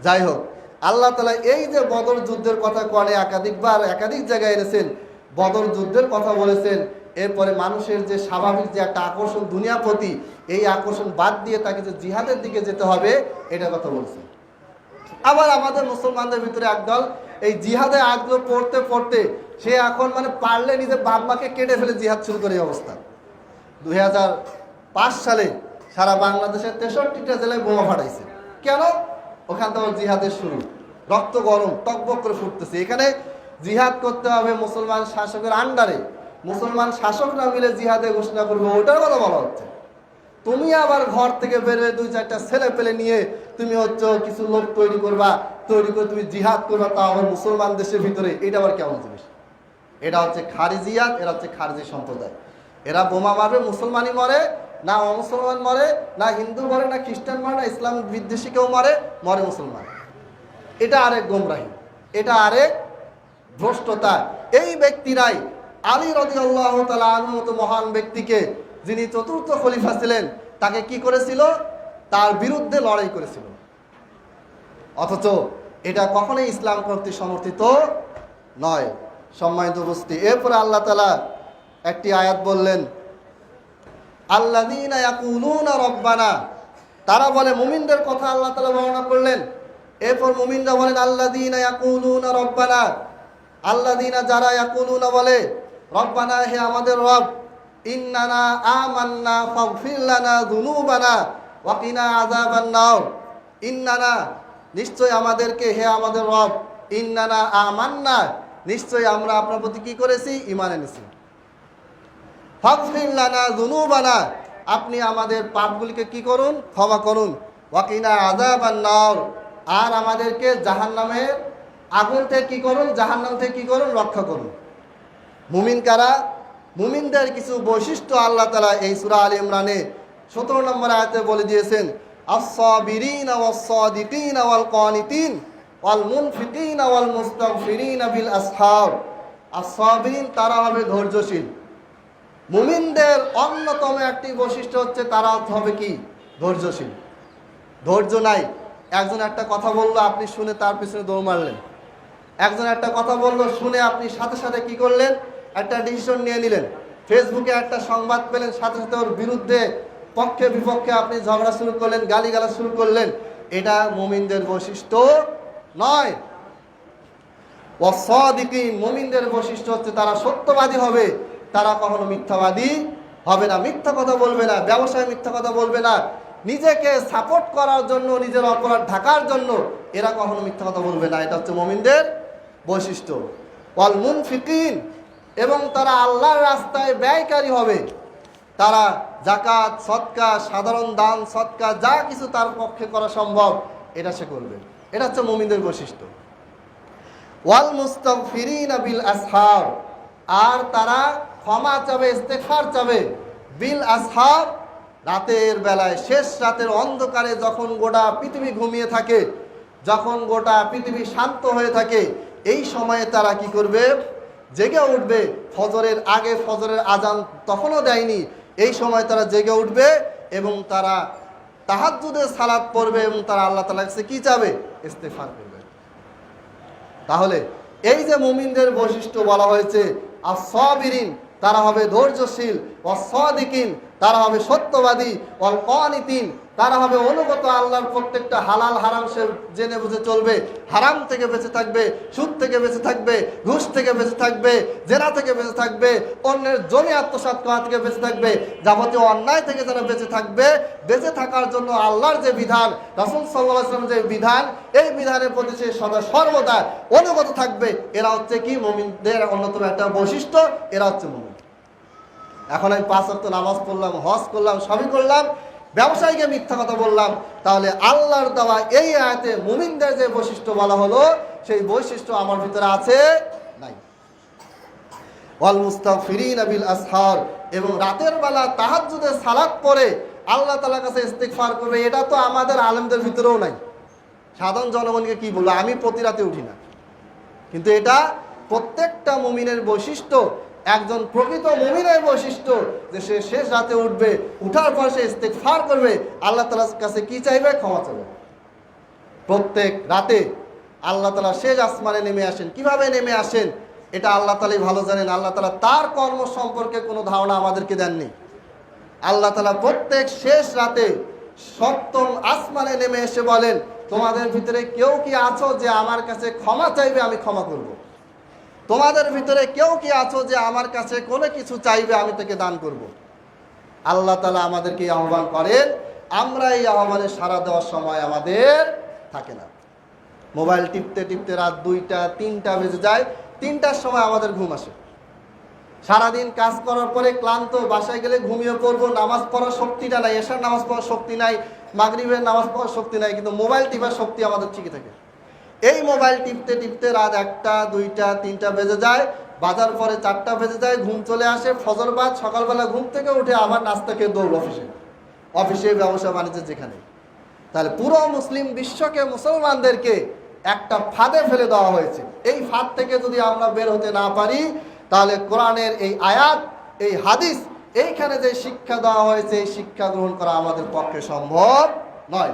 S1: যাই হোক, আল্লাহ তাআলা এই যে বদর যুদ্ধের কথা কোরআনে একাধিকবার একাধিক জায়গায় এনেছেন, বদর যুদ্ধের কথা বলেছেন, এরপরে মানুষের যে স্বাভাবিক যে একটা আকর্ষণ দুনিয়া প্রতি, এই আকর্ষণ বাদ দিয়ে তাকে যে জিহাদের দিকে যেতে হবে এটা কথা বলছেন। আবার আমাদের মুসলমানদের ভিতরে একদল এই জিহাদে আগ্রহ পড়তে পড়তে সে এখন মানে পারলে নিজের বাপ মাকে কেটে ফেলে জিহাদ শুরু করে এই অবস্থা। 2005 সালে সারা বাংলাদেশের 63টা জেলায় বোমা ফাটাইছে। কেন? ওখান থেকে জিহাদের শুরু, রক্ত গরম টকবক করে ফুটতেছে। এখানে জিহাদ করতে হবে মুসলমান শাসকের আন্ডারে, মুসলমান শাসকরা মিলে জিহাদে ঘোষণা করবে, ওটার কথা বলা হচ্ছে। তুমি আবার ঘর থেকে বেরোয় 2-4টা ছেলে পেলে নিয়ে তুমি হচ্ছে কিছু লোক তৈরি করে তুমি জিহাদ করবা, তা আবার মুসলমান দেশের ভিতরে, এটা আবার কেমন জিনিস? এটা হচ্ছে খারিজিয়াত, এরা হচ্ছে খারিজি সম্প্রদায়। এরা বোমা মারবে, মুসলমানই মরে না, অমুসলমান মরে না, হিন্দু মরে না, খ্রিস্টান মরে না, ইসলাম বিদ্বেষী কেউ মরে মুসলমান। এটা আরেক গোমরাহি, এটা আরেক ভ্রষ্টতা। এই ব্যক্তিরাই আলী রাদিয়াল্লাহু তাআলা আনহু মতো মহান ব্যক্তিকে, যিনি চতুর্থ খলিফা ছিলেন, তাকে কি করেছিল? তার বিরুদ্ধে লড়াই করেছিল। অথচ এটা কখনোই ইসলাম কর্তৃক সমর্থিত নয়। সম্মানিত উপস্থিতি, এরপরে আল্লাহ তাআলা একটি আয়াত বললেন, আল্লাযীনা ইয়াকুলুনা রব্বানা, তারা বলে, মুমিনদের কথা আল্লাহ তাআলা বর্ণনা করলেন। এরপর মুমিনরা বলেন আল্লাযীনা ইয়াকুলুনা রব্বানা, আল্লাযীনা যারা ইয়াকুলুনা বলে, রব্বানা হে আমাদের রব, ইন্নানা আমান্না ফাগফির লানা যুনুবানা ওয়া কিনা আযাবান নার। ইন্নানা নিশ্চয় আমাদেরকে, হে আমাদের রব, ইন্নানা আমান্না নিশ্চয় আমরা আপনার প্রতি কি করেছি? ঈমান এনেছি। ফাগফির লানা যুনুবানা, আপনি আমাদের পাপগুলিকে কি করুন? ক্ষমা করুন। ওয়া কিনা আযাবান নার, আর আমাদেরকে জাহান্নামের আগুন থেকে কি করুন? জাহান্নাম থেকে কি করুন? রক্ষা করুন। মুমিন কারা? মুমিনদের কিছু বৈশিষ্ট্য আল্লাহ তাআলা এই সূরা আলে ইমরানে 17 নম্বর আয়াতে বলে দিয়েছেন, আস-সাবিরিনা ওয়াস-সাদিকিনা ওয়াল কানিতিন ওয়াল মুনফিকিনা ওয়াল মুস্তাগফিরিনা বিল আসহার। আস-সাবিরিন তারা হবে ধৈর্যশীল। মুমিনদের অন্যতম একটি বৈশিষ্ট্য হচ্ছে তারা হবে কি? ধৈর্যশীল। ধৈর্য নাই। একজন একটা কথা বললো, আপনি শুনে তার পিছনে দৌড় মারলেন। একজন একটা কথা বললো, শুনে আপনি সাথে সাথে কি করলেন? একটা ডিসিশন নিয়ে নিলেন। ফেসবুকে একটা সংবাদ পেলেন, সাথে সাথে ওর বিরুদ্ধে পক্ষে বিপক্ষে আপনি ঝগড়া শুরু করলেন, গালিগালাজ শুরু করলেন। এটা মুমিনদের বৈশিষ্ট্য নয়। ওয়াস-সাদিকিন, মুমিনদের বৈশিষ্ট্য হচ্ছে তারা সত্যবাদী হবে, তারা কখনো মিথ্যাবাদী হবে না, মিথ্যা কথা বলবে না, ব্যবসায় মিথ্যা কথা বলবে না, নিজেকে সাপোর্ট করার জন্য, নিজের অপরাধ ঢাকার জন্য এরা কখনো মিথ্যা কথা বলবে না। এটা হচ্ছে মুমিনদের বৈশিষ্ট্য। ওয়াল মুনফিকিন, এবং তারা আল্লাহর রাস্তায় ব্যয়কারী হবে। তারা যাকাত, সদকা, সাধারণ দান সদকা যা কিছু তার পক্ষে করা সম্ভব এটা সে করবে। এটা হচ্ছে মুমিনদের বৈশিষ্ট্য। ওয়াল মুস্তাগফিরিনা বিল আসহার, আর তারা ক্ষমা চাবে, ইস্তেগফার চাবে। বিল আসহার, রাতের বেলায়, শেষ রাতের অন্ধকারে, যখন গোটা পৃথিবী ঘুমিয়ে থাকে, যখন গোটা পৃথিবী শান্ত হয়ে থাকে, এই সময়ে তারা কি করবে? জেগে উঠবে। ফজরের আগে, ফজরের আজান তখনও দেয়নি, এই সময় তারা জেগে উঠবে এবং তারা তাহাজ্জুদের সালাত পড়বে এবং তারা আল্লাহ তাআলার কাছে কি চাবে? ইস্তেগফার করবে। তাহলে এই যে মুমিনদের বৈশিষ্ট্য বলা হয়েছে, আস-সাবিরিন তারা হবে ধৈর্যশীল, ওয়াস-সাদিকিন তারা হবে সত্যবাদী, ওয়াল কানিতিন তারা হবে অনুগত, আল্লাহর প্রত্যেকটা হালাল হারাম সে জেনে বুঝে চলবে, হারাম থেকে বেঁচে থাকবে, সুদ থেকে বেঁচে থাকবে, ঘুষ থেকে বেঁচে থাকবে, জেনা থেকে বেঁচে থাকবে, অন্যের জমি আত্মসাৎ করা থেকে বেঁচে থাকবে, যাবতীয় অন্যায় থেকে যারা বেঁচে থাকবে। বেঁচে থাকার জন্য আল্লাহর যে বিধান, রাসূল সাল্লাল্লাহু আলাইহি ওয়াসাল্লামের যে বিধান, এই বিধানের প্রতি সে সদা সর্বদা অনুগত থাকবে। এরা হচ্ছে কি? মুমিনদের অন্যতম একটা বৈশিষ্ট্য, এরা হচ্ছে মুমিন। এখন আমি 5 ওয়াক্ত নামাজ পড়লাম, হজ করলাম, সবই করলাম, ব্যবসায়ীকে মিথ্যা কথা বললাম, তাহলে আল্লাহর দেওয়া এই আয়াতে মুমিনদের যে বৈশিষ্ট্য বলা হলো, সেই বৈশিষ্ট্য আমার ভিতরে আছে নাই। ওয়াল মুস্তাগফিরিনা বিল আসহার, এবং রাতের বেলা তাহাজ্জুদের সালাত পড়ে আল্লাহ তাআলার কাছে ইস্তিগফার করবে, এটা তো আমাদের আলেমদের ভিতরেও নাই। সাধারণ জনগণকে কি বলবো, আমি প্রতি রাতে উঠি না, কিন্তু এটা প্রত্যেকটা মুমিনের বৈশিষ্ট্য, একজন প্রকৃত মুমিনের বৈশিষ্ট্য যে সে শেষ রাতে উঠবে, উঠার পর সে ইস্তিগফার করবে, আল্লাহ তাআলার কাছে কি চাইবে, ক্ষমা চাইবে। প্রত্যেক রাতে আল্লাহ তাআলা শেষ আসমানে নেমে আসেন। কিভাবে নেমে আসেন এটা আল্লাহ তাআলাই ভালো জানেন। আল্লাহ তাআলা তার কর্ম সম্পর্কে কোনো ধারণা আমাদেরকে দেননি। আল্লাহ তাআলা প্রত্যেক শেষ রাতে সপ্তম আসমানে নেমে এসে বলেন, তোমাদের ভিতরে কেউ কি আছো যে আমার কাছে ক্ষমা চাইবে, আমি ক্ষমা করব। তোমাদের ভিতরে কেউ কি আছো যে আমার কাছে কোনো কিছু চাইবে, আমি তাকে দান করব। আল্লাহ তাআলা আমাদেরকে আহ্বান করেন, আমরা এই আহ্বানে সাড়া দেওয়ার সময় আমাদের থাকে না। মোবাইল টিপতে টিপতে রাত 2টা 3টা বেজে যায়, 3টার সময় আমাদের ঘুম আসে। সারাদিন কাজ করার পরে ক্লান্ত, বাসায় গেলে ঘুমিয়ে পড়বো, নামাজ পড়ার শক্তিটা নাই, এশার নামাজ পড়ার শক্তি নাই, মাগরিবের নামাজ পড়ার শক্তি নাই, কিন্তু মোবাইল টিপার শক্তি আমাদের ঠিকই থাকে। এই মোবাইল টিপতে টিপতে রাত 1টা 2টা 3টা বেজে যায়, বাজার পরে 4টা বেজে যায়, ঘুম চলে আসে, ফজর বাদ, সকালবেলা ঘুম থেকে উঠে আবার নাস্তা খেয়ে দৌড় অফিসে ব্যবসা বাণিজ্য যেখানে। তাহলে পুরো মুসলিম বিশ্বকে, মুসলমানদেরকে একটা ফাঁদে ফেলে দেওয়া হয়েছে। এই ফাঁদ থেকে যদি আমরা বের হতে না পারি, তাহলে কোরআনের এই আয়াত, এই হাদিস, এইখানে যে শিক্ষা দেওয়া হয়েছে, এই শিক্ষা গ্রহণ করা আমাদের পক্ষে সম্ভব নয়।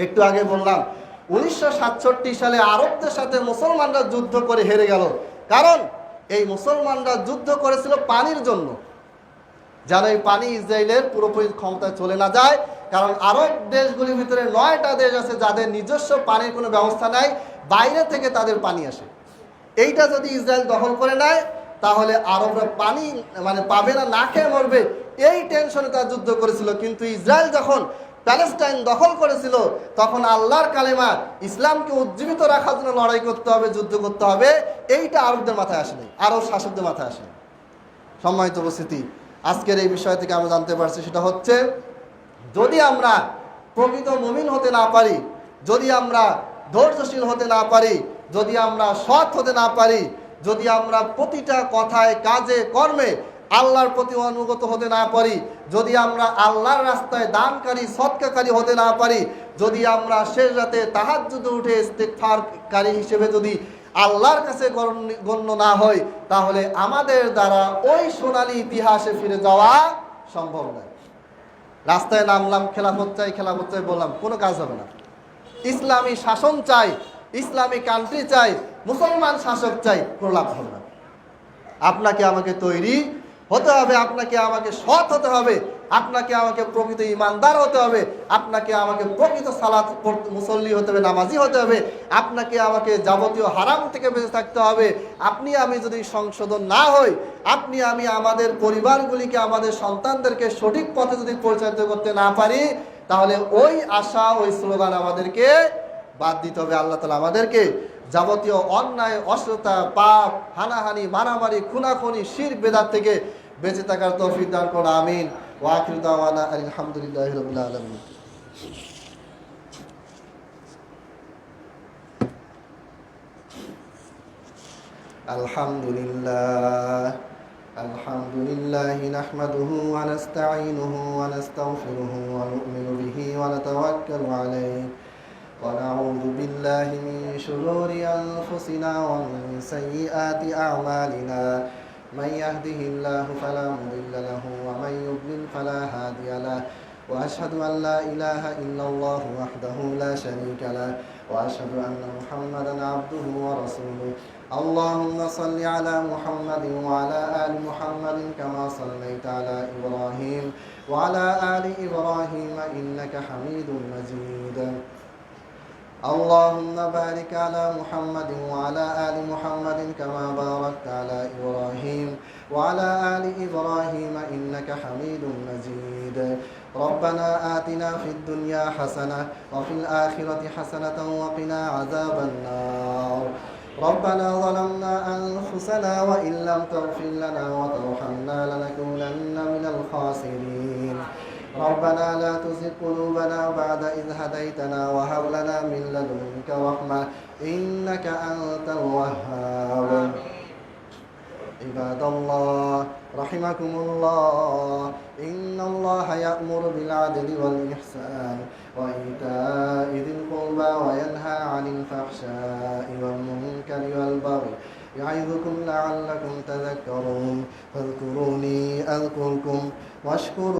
S1: একটু আগে বললাম 1967 সালে আরবদের সাথে মুসলমানরা যুদ্ধ করে হেরে গেল। কারণ এই মুসলমানরা যুদ্ধ করেছিল পানির জন্য, যেন এই পানি ইসরায়েলের পুরোপুরি ক্ষমতায় চলে না যায়। কারণ আরব দেশগুলির ভিতরে 9টা দেশ আছে যাদের নিজস্ব পানির কোনো ব্যবস্থা নাই, বাইরে থেকে তাদের পানি আসে। এইটা যদি ইসরায়েল দখল করে নেয়, তাহলে আরবরা পানি পাবে না, না খেয়ে মরবে, এই টেনশনে তারা যুদ্ধ করেছিল। কিন্তু ইসরায়েল যখন প্যালেস্টাইন দখল করেছিল, তখন আল্লাহর কালেমা, ইসলামকে উজ্জীবিত রাখার জন্য লড়াই করতে হবে, যুদ্ধ করতে হবে, এইটা আরবদের মাথায় আসেনি, আরব শাসকদের মাথায় আসেনি। সম্মানিত উপস্থিতি, আজকের এই বিষয় থেকে আমরা জানতে পারছি, সেটা হচ্ছে যদি আমরা প্রকৃত মুমিন হতে না পারি, যদি আমরা ধৈর্যশীল হতে না পারি, যদি আমরা সৎ হতে না পারি, যদি আমরা প্রতিটা কথায়, কাজে, কর্মে আল্লাহর প্রতি অনুগত হতে না পারি, যদি আমরা আল্লাহর রাস্তায় দানকারী, সৎকারী হতে না পারি, যদি আমরা শেষ রাতে তাহাজ্জুদে উঠে ইস্তিগফারকারী হিসেবে যদি আল্লাহর কাছে গণ্য না হয়, তাহলে আমাদের দ্বারা ওই সোনালী ইতিহাসে ফিরে যাওয়া সম্ভব নয়। রাস্তায় নামলাম, খেলাফত চাই বললাম, কোনো কাজ হবে না। ইসলামী শাসন চাই, ইসলামী কান্ট্রি চাই, মুসলমান শাসক চাই, কোনো লাভ হবে না। আপনাকে আমাকে তৈরি হতে হবে, আপনাকে আমাকে সৎ হতে হবে, আপনাকে আমাকে প্রকৃত ইমানদার হতে হবে, আপনাকে আমাকে প্রকৃত সালাত মুসল্লি হতে হবে, নামাজি হতে হবে, আপনাকে আমাকে যাবতীয় হারাম থেকে বেঁচে থাকতে হবে। আপনি আমি যদি সংশোধন না হই, আপনি আমি আমাদের পরিবারগুলিকে, আমাদের সন্তানদেরকে সঠিক পথে যদি পরিচালিত করতে না পারি, তাহলে ওই আশা, ওই স্লোগান আমাদেরকে বাদ দিতে হবে। আল্লাহ তাআলা আমাদেরকে যাবতীয় অন্যায়, অশ্লীলতা, পাপ, হানাহানি, মারামারি, খুনাখুনি, শিরক, বেদাত থেকে বেঁচে থাকার তৌফিক দান করুন। আমিন। ওয়া আখিরু দাওয়ানা আলহামদুলিল্লাহি রাব্বিল আলামিন। আলহামদুলিল্লাহি নাহমাদুহু ওয়া নাস্তাঈনুহু ওয়া নাস্তাগফিরুহু ওয়া নু'মিনু বিহি ওয়া নাতাওয়াক্কালু আলাইহি ونعوذ بالله من شرور أنفسنا ومن سيئات أعمالنا من يهده الله فلا مضل له ومن يضلل فلا هادي له وأشهد أن لا إله إلا الله وحده لا شريك له وأشهد أن محمدا عبده ورسوله اللهم صل على محمد وعلى آل محمد كما صليت على إبراهيم وعلى آل إبراهيم إنك حميد مجيد اللهم بارك على محمد وعلى آل محمد كما باركت على إبراهيم وعلى آل إبراهيم إنك حميد مجيد ربنا آتنا في الدنيا حسنة وفي الآخرة حسنة وقنا عذاب النار ربنا ظلمنا أنفسنا وإن لم تغفر لنا وترحمنا لنكونن من الخاسرين ربنا لا تزغ قلوبنا بعد إذ هديتنا وهب لنا من لدنك رحمة إنك أنت الوهاب عباد الله رحمكم الله إن الله يأمر بالعدل والإحسان وإيتاء ذي القربى وينهى عن الفحشاء والمنكر والبغي يعظكم لعلكم تذكرون فاذكروني أذكركم واشكروا